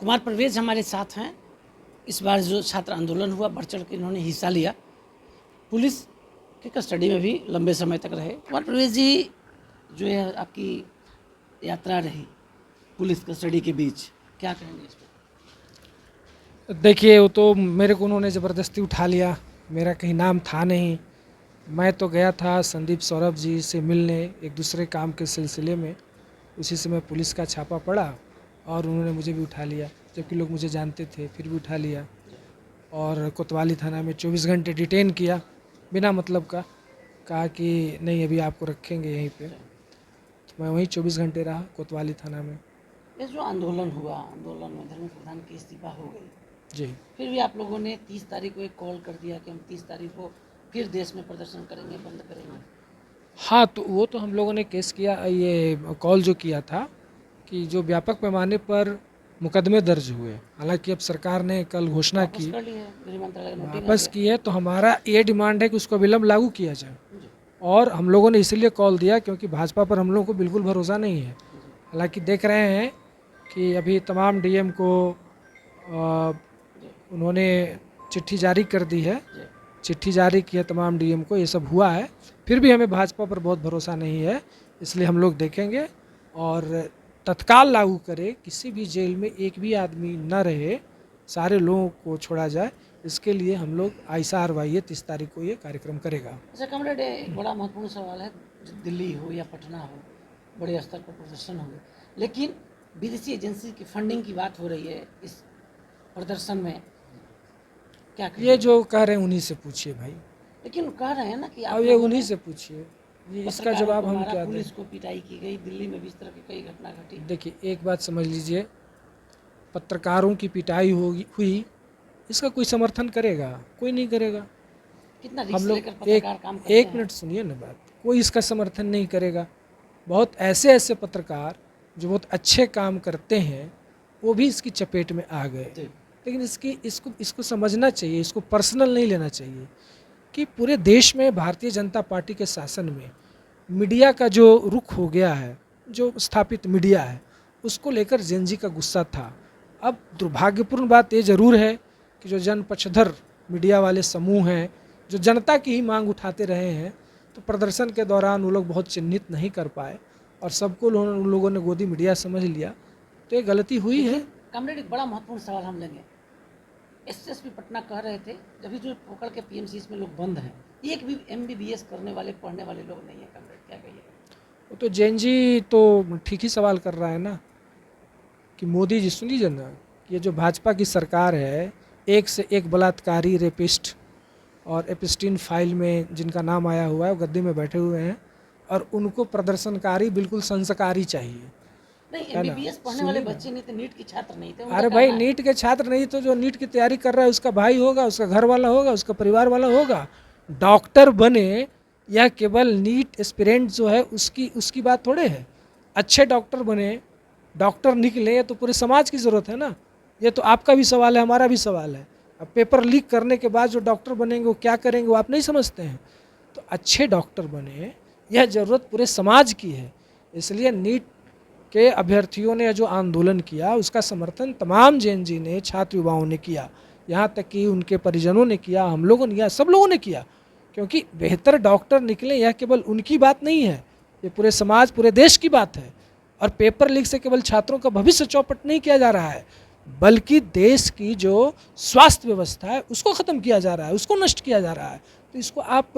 कुमार परवेज हमारे साथ हैं। इस बार जो छात्र आंदोलन हुआ, बढ़ चढ़ के इन्होंने हिस्सा लिया। पुलिस के कस्टडी में भी लंबे समय तक रहे। कुमार परवेज जी, जो है आपकी यात्रा रही पुलिस कस्टडी के बीच, क्या कहेंगे इस पर? देखिए, वो तो मेरे को उन्होंने ज़बरदस्ती उठा लिया। मेरा कहीं नाम था नहीं। मैं तो गया था संदीप सौरभ जी से मिलने एक दूसरे काम के सिलसिले में। उसी समय पुलिस का छापा पड़ा और उन्होंने मुझे भी उठा लिया, जबकि लोग मुझे जानते थे, फिर भी उठा लिया और कोतवाली थाना में 24 घंटे डिटेन किया बिना मतलब का। कहा कि नहीं, अभी आपको रखेंगे यहीं पे। तो मैं वहीं 24 घंटे रहा कोतवाली थाना में। ये जो आंदोलन हुआ, आंदोलन में धर्मेंद्र प्रधान की इस्तीफा हो गई, जी। फिर भी आप लोगों ने 30 तारीख को एक कॉल कर दिया कि हम 30 तारीख को फिर देश में प्रदर्शन करेंगे, बंद करेंगे। हाँ, तो वो तो हम लोगों ने केस किया, ये कॉल जो किया था कि जो व्यापक पैमाने पर मुकदमे दर्ज हुए। हालांकि अब सरकार ने कल घोषणा वापस की, कर लिए, गृह मंत्रालय का नोटिस आ वापस गया। की है, तो हमारा ये डिमांड है कि उसको विलम्ब लागू किया जाए। जी, और हम लोगों ने इसीलिए कॉल दिया क्योंकि भाजपा पर हम लोगों को बिल्कुल भरोसा नहीं है। हालांकि देख रहे हैं कि अभी तमाम डीएम को जी, उन्होंने चिट्ठी जारी कर दी है, जी। चिट्ठी जारी की है तमाम डीएम को, ये सब हुआ है। फिर भी हमें भाजपा पर बहुत भरोसा नहीं है, इसलिए हम लोग देखेंगे और तत्काल लागू करें। किसी भी जेल में एक भी आदमी न रहे, सारे लोगों को छोड़ा जाए। इसके लिए हम लोग आइसा आरवाई 30 तारीख को ये कार्यक्रम करेगा। अच्छा कमरेड, एक बड़ा महत्वपूर्ण सवाल है। दिल्ली हो या पटना हो, बड़े स्तर पर प्रदर्शन हो, लेकिन विदेशी एजेंसी की फंडिंग की बात हो रही है इस प्रदर्शन में, क्या ये कहिएगा? जो कह रहे हैं उन्हीं से पूछिए भाई। लेकिन कह रहे हैं ना कि आप अब ये लोगों उन्हीं ने से पूछिए, ये इसका पत्रकारों जवाब को हम मारा, क्या दें। पुलिस को पिटाई की गई, दिल्ली में भी इस तरह की कई घटना घटी। देखिए, एक बात समझ लीजिए, पत्रकारों की पिटाई हुई, इसका कोई समर्थन करेगा? कोई नहीं करेगा। कितना हम रिस्क लोग लेकर पत्रकार काम करते एक हैं। मिनट सुनिए ना बात। कोई इसका समर्थन नहीं करेगा। बहुत ऐसे ऐसे पत्रकार जो बहुत अच्छे काम करते हैं, वो भी इसकी चपेट में आ गए। जी, लेकिन इसको समझना चाहिए, इसको पर्सनल नहीं लेना चाहिए कि पूरे देश में भारतीय जनता पार्टी के शासन में मीडिया का जो रुख हो गया है, जो स्थापित मीडिया है, उसको लेकर जेनजी का गुस्सा था। अब दुर्भाग्यपूर्ण बात ये ज़रूर है कि जो जन पक्षधर मीडिया वाले समूह हैं, जो जनता की ही मांग उठाते रहे हैं, तो प्रदर्शन के दौरान वो लोग बहुत चिन्हित नहीं कर पाए और सबको उन लोगों ने गोदी मीडिया समझ लिया। तो ये गलती हुई है। कमरेड, एक बड़ा महत्वपूर्ण सवाल हम लेंगे। एसएसपी पटना कह रहे थे, जब जो पकड़ के पीएमसी में लोग बंद हैं, एक भी एमबीबीएस करने वाले, पढ़ने वाले लोग नहीं है। कमरेड, क्या कहिए? वो तो जेनजी तो ठीक ही सवाल कर रहा है ना कि मोदी जी, सुन लीजिए ना, ये जो भाजपा की सरकार है, एक से एक बलात्कारी, रेपिस्ट और एपिस्टीन फाइल में जिनका नाम आया हुआ है, वो गद्दी में बैठे हुए हैं और उनको प्रदर्शनकारी बिल्कुल संस्कारी चाहिए, नहीं, है ना। एमबीबीएस पढ़ने वाले बच्चे नहीं थे, नीट के छात्र नहीं थे, उनका अरे भाई, कहना है। नीट के छात्र नहीं तो जो नीट की तैयारी कर रहा है उसका भाई होगा, उसका घर वाला होगा, उसका परिवार वाला होगा। डॉक्टर बने या केवल नीट एस्पिरेंट जो है उसकी उसकी बात थोड़े है। अच्छे डॉक्टर बने, डॉक्टर निकले, तो पूरे समाज की ज़रूरत है ना। ये तो आपका भी सवाल है, हमारा भी सवाल है। अब पेपर लीक करने के बाद जो डॉक्टर बनेंगे वो क्या करेंगे, वो आप नहीं समझते हैं। तो अच्छे डॉक्टर बने, यह ज़रूरत पूरे समाज की है। इसलिए नीट के अभ्यर्थियों ने जो आंदोलन किया, उसका समर्थन तमाम जेएनजी ने, छात्र युवाओं ने किया, यहाँ तक कि उनके परिजनों ने किया, हम लोगों ने किया, सब लोगों ने किया। क्योंकि बेहतर डॉक्टर निकले, यह केवल उनकी बात नहीं है, ये पूरे समाज, पूरे देश की बात है। और पेपर लीक से केवल छात्रों का भविष्य चौपट नहीं किया जा रहा है, बल्कि देश की जो स्वास्थ्य व्यवस्था है उसको ख़त्म किया जा रहा है, उसको नष्ट किया जा रहा है। तो इसको आप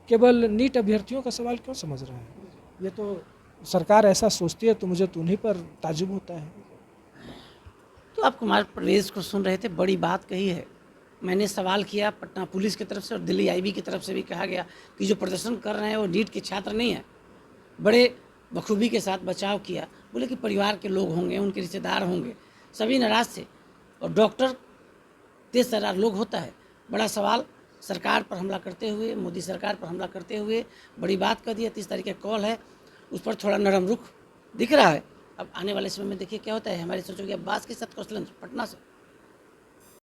केवल नीट अभ्यर्थियों का सवाल क्यों समझ रहे हैं? ये तो सरकार ऐसा सोचती है, तो मुझे तो उन्हीं पर ताजुब होता है। तो आप कुमार परवेज को सुन रहे थे, बड़ी बात कही है। मैंने सवाल किया पटना पुलिस की तरफ से और दिल्ली आईबी की तरफ से भी कहा गया कि जो प्रदर्शन कर रहे हैं वो नीट के छात्र नहीं हैं। बड़े बखूबी के साथ बचाव किया, बोले कि परिवार के लोग होंगे, उनके रिश्तेदार होंगे, सभी नाराज थे। और डॉक्टर तेज तर्रार लोग होता है। बड़ा सवाल सरकार पर हमला करते हुए, मोदी सरकार पर हमला करते हुए बड़ी बात कर दी है। 30 तारीख का कॉल है, उस पर थोड़ा नरम रुख दिख रहा है। अब आने वाले समय में देखिए क्या होता है। हमारे सोचोगे अब्बास के साथ कौशलन पटना से